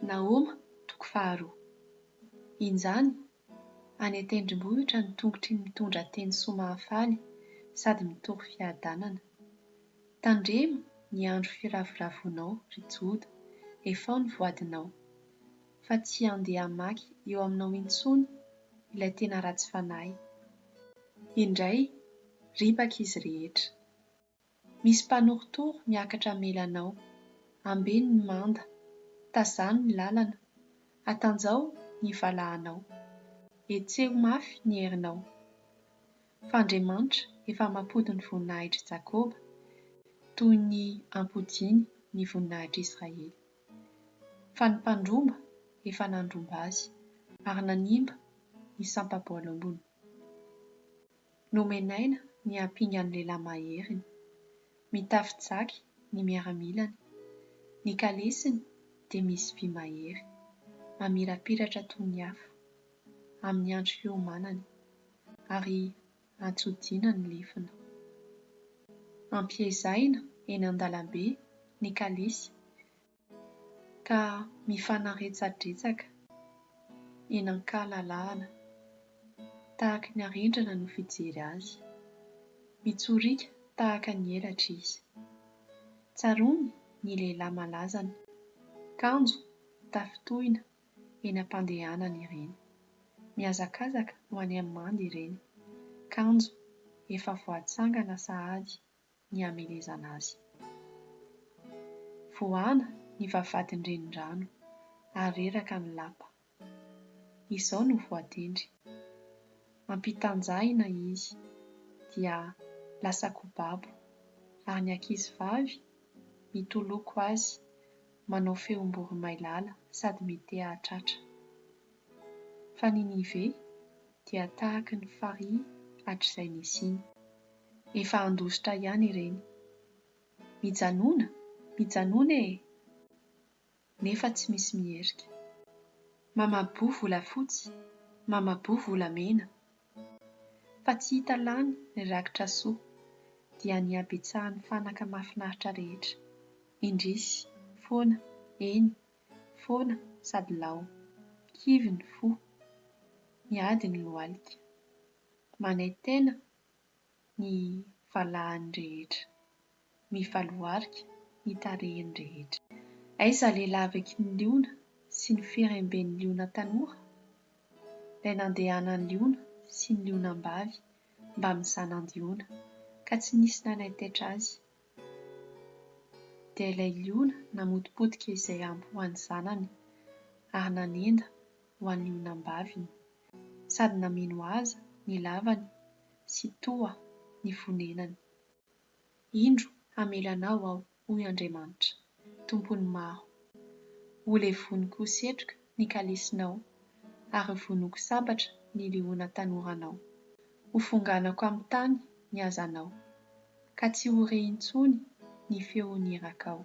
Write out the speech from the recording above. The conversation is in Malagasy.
Naoma, toko faharoa. Inzany, any an-tendrombohitra ny tongotry ny mitondra teny soa mahafaly sady mitory fiadanana. Tandremo ny andro firavoravonao ry Joda, efa ao ny voadinao. Fa tsy andeha hamaky eo aminao intsony ilay tena ratsy fanahy. Indray, ripaka izy rehetra. Misy mpanorotoro miakatra melanao, ambeny ny manda, tazano ny lalana, atanjao ny valahanao, etseho mafy ny herinao. F'Andriamanitra efa mampody ny voninahitry Jakoba, toy ny ampodiany ny voninahitry Israely. Fa ny mpandromba efa nandromba azy, ary nanimba ny sampaboalo ambony. Nomenaina ny hampinga ny lehilahy maheriny, mitafy jaky ny miaramilany, ny kalesiny dia misy vy mahery, mamirapiratra toy ny afo, amin'ny andro fiomanany, ary antsodiana ny lefina. Ampiazaina eny an-dalambe ny kalesy, ka mifanaretsadretsaka eny an-kalalahana, tahaka ny arendrina no fijery azy. Mitsorika tahaka ny helatra izy. Tsaroany ny lehilahy malazany, kanjo tafitohina eny am-pandehanana ireny. Mihazakazaka ho any amin'ny manda ireny, kanjo efa voatsangana sahady ny hamelezana azy. Voana ny vavadin renirano, ary reraka ny lapa. Izao no voatendry. Mampitanjahina izy, dia lasa kobabo, ary ny ankizivavy mitoloko azy, manao feom-boromailala sady miteha hatratra. Fa ny Nive dia tahaka ny farihy hatr'izay nisiny. Efa handositra ihany ireny. Mijanona, mijanona e! Nefa tsy misy mierika. Mamaboho volafotsy, mamaboho volamena. Fa tsy hita lany ny rakitra soa, dia ny habetsahan'ny fanaka mahafinaritra rehetra. Indrisy, foana, eny, foana sady lao. Kivy ny fo, miady ny lohalika. Manaitena ny valahan'ny rehetra, mivaloarika ny tarehiny rehetra. Aiza lehilahy avy ny liona sy ny firemben'ny liona tanora? Ilay nandehanan'ny liona sy ny liona-mbavy mba mizanan-diona, ka tsy nisy nanaitaitra azy. Dia ilay liona namotipotika izay ampy ho an'ny zanany, ary nanenda ho an'ny liona-mbaviny, sady nameno aza ny lavany sy toa ny fonenany. Indro hamelanao aho, hoy Andriamanitra, Tompony maro. Ho levoniko ho setroka ny kalesinao, ary vonoko sabatra ny liona tanoranao. Ho fonganako amin'ny tany ny hazanao, ka tsy ho re intsony ny feon'irakao.